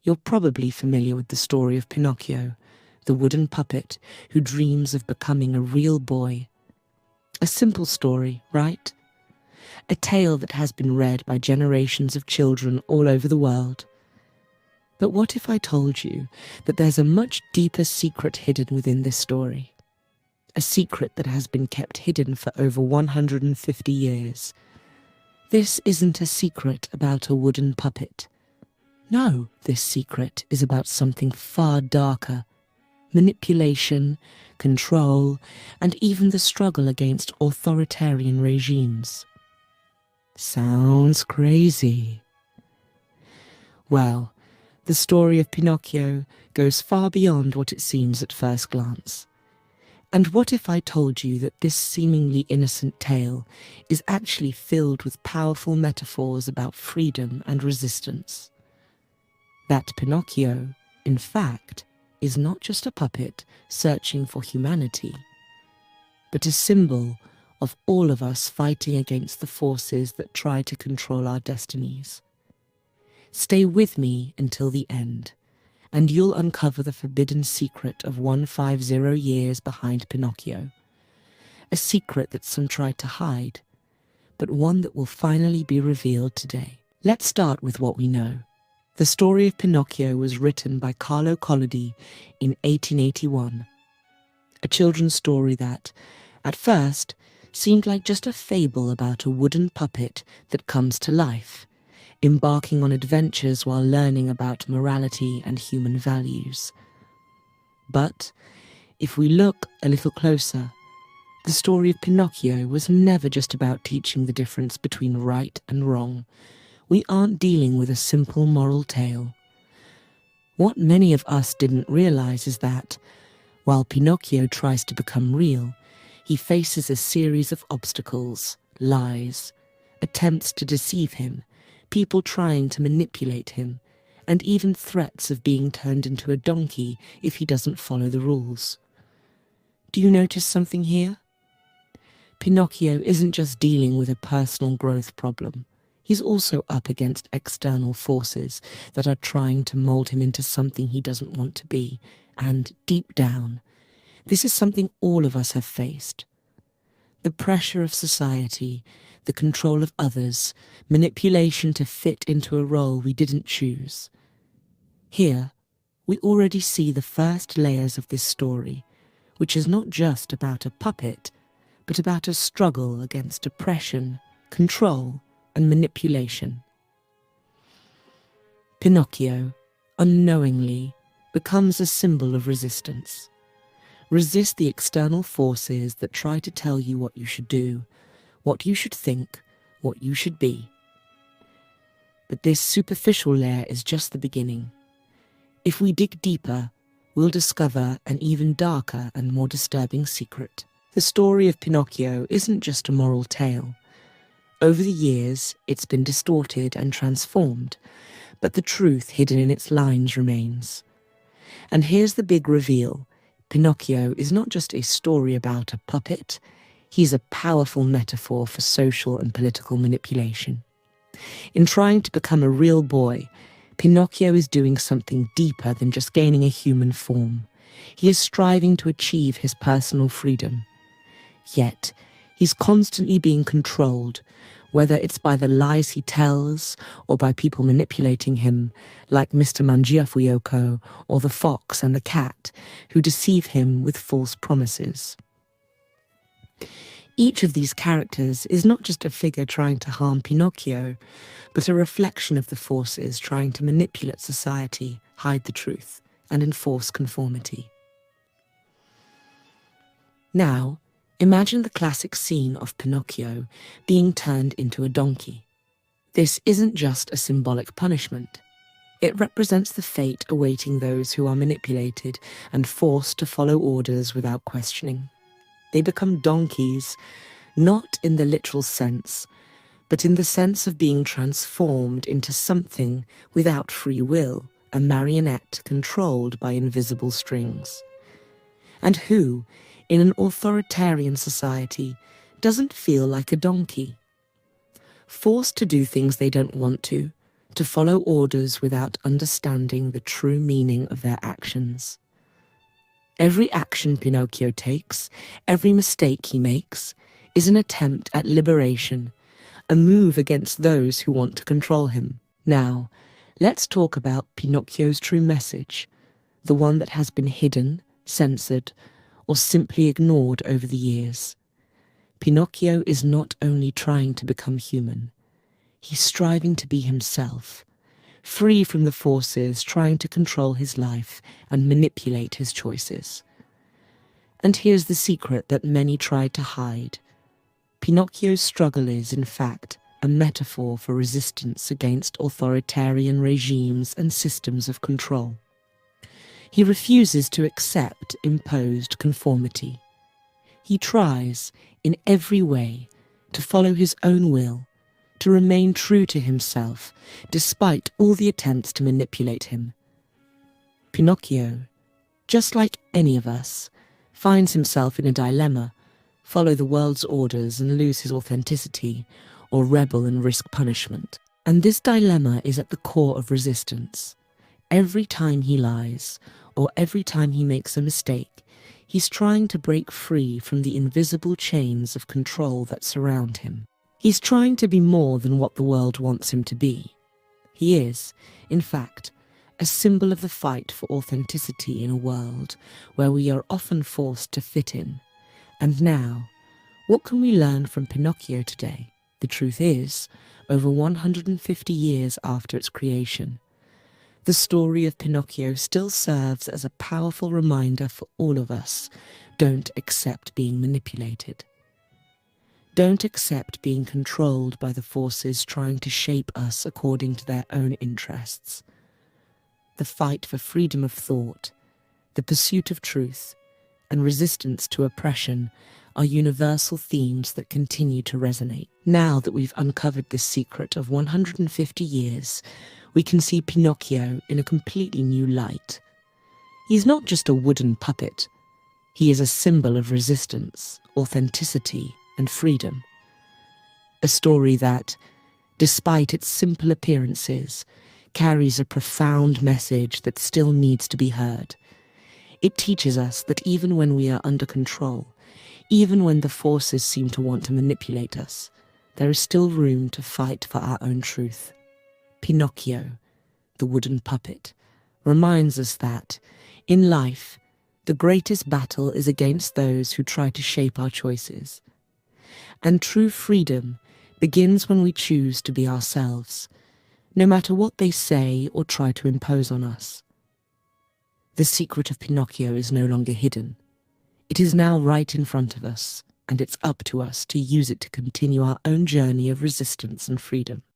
You're probably familiar with the story of Pinocchio, the wooden puppet who dreams of becoming a real boy. A simple story, right? A tale that has been read by generations of children all over the world. But what if I told you that there's a much deeper secret hidden within this story? A secret that has been kept hidden for over 150 years. This isn't a secret about a wooden puppet. No, this secret is about something far darker. Manipulation, control, and even the struggle against authoritarian regimes. Sounds crazy. Well, the story of Pinocchio goes far beyond what it seems at first glance. And what if I told you that this seemingly innocent tale is actually filled with powerful metaphors about freedom and resistance? That Pinocchio, in fact, is not just a puppet searching for humanity, but a symbol of all of us fighting against the forces that try to control our destinies. Stay with me until the end, and you'll uncover the forbidden secret of 150 years behind Pinocchio. A secret that some tried to hide, but one that will finally be revealed today. Let's start with what we know. The story of Pinocchio was written by Carlo Collodi in 1881. A children's story that, at first, seemed like just a fable about a wooden puppet that comes to life, embarking on adventures while learning about morality and human values. But, if we look a little closer, the story of Pinocchio was never just about teaching the difference between right and wrong. We aren't dealing with a simple moral tale. What many of us didn't realize is that, while Pinocchio tries to become real, he faces a series of obstacles, lies, attempts to deceive him, people trying to manipulate him, and even threats of being turned into a donkey if he doesn't follow the rules. Do you notice something here? Pinocchio isn't just dealing with a personal growth problem. He's also up against external forces that are trying to mold him into something he doesn't want to be, and deep down, this is something all of us have faced. The pressure of society, the control of others, manipulation to fit into a role we didn't choose. Here, we already see the first layers of this story, which is not just about a puppet, but about a struggle against oppression, control, and manipulation. Pinocchio, unknowingly, becomes a symbol of resistance. Resist the external forces that try to tell you what you should do, what you should think, what you should be. But this superficial layer is just the beginning. If we dig deeper, we'll discover an even darker and more disturbing secret. The story of Pinocchio isn't just a moral tale. Over the years, it's been distorted and transformed, but the truth hidden in its lines remains. And here's the big reveal. Pinocchio is not just a story about a puppet, he's a powerful metaphor for social and political manipulation. In trying to become a real boy, Pinocchio is doing something deeper than just gaining a human form. He is striving to achieve his personal freedom. Yet, he's constantly being controlled, whether it's by the lies he tells or by people manipulating him, like Mr. Mangiafuoco or the fox and the cat, who deceive him with false promises. Each of these characters is not just a figure trying to harm Pinocchio, but a reflection of the forces trying to manipulate society, hide the truth, and enforce conformity. Now, imagine the classic scene of Pinocchio being turned into a donkey. This isn't just a symbolic punishment. It represents the fate awaiting those who are manipulated and forced to follow orders without questioning. They become donkeys, not in the literal sense, but in the sense of being transformed into something without free will, a marionette controlled by invisible strings. And who, in an authoritarian society, doesn't feel like a donkey? Forced to do things they don't want to, to follow orders without understanding the true meaning of their actions. Every action Pinocchio takes, every mistake he makes, is an attempt at liberation, a move against those who want to control him. Now, let's talk about Pinocchio's true message, the one that has been hidden, censored, or simply ignored over the years. Pinocchio is not only trying to become human, he's striving to be himself, free from the forces trying to control his life and manipulate his choices. And here's the secret that many tried to hide. Pinocchio's struggle is, in fact, a metaphor for resistance against authoritarian regimes and systems of control. He refuses to accept imposed conformity. He tries, in every way, to follow his own will, to remain true to himself, despite all the attempts to manipulate him. Pinocchio, just like any of us, finds himself in a dilemma: follow the world's orders and lose his authenticity, or rebel and risk punishment. And this dilemma is at the core of resistance. Every time he lies, or every time he makes a mistake, he's trying to break free from the invisible chains of control that surround him. He's trying to be more than what the world wants him to be. He is, in fact, a symbol of the fight for authenticity in a world where we are often forced to fit in. And now, what can we learn from Pinocchio today? The truth is, over 150 years after its creation, the story of Pinocchio still serves as a powerful reminder for all of us: don't accept being manipulated. Don't accept being controlled by the forces trying to shape us according to their own interests. The fight for freedom of thought, the pursuit of truth, and resistance to oppression are universal themes that continue to resonate. Now that we've uncovered this secret of 150 years, we can see Pinocchio in a completely new light. He's not just a wooden puppet. He is a symbol of resistance, authenticity, and freedom. A story that, despite its simple appearances, carries a profound message that still needs to be heard. It teaches us that even when we are under control, even when the forces seem to want to manipulate us, there is still room to fight for our own truth. Pinocchio, the wooden puppet, reminds us that, in life, the greatest battle is against those who try to shape our choices. And true freedom begins when we choose to be ourselves, no matter what they say or try to impose on us. The secret of Pinocchio is no longer hidden. It is now right in front of us, and it's up to us to use it to continue our own journey of resistance and freedom.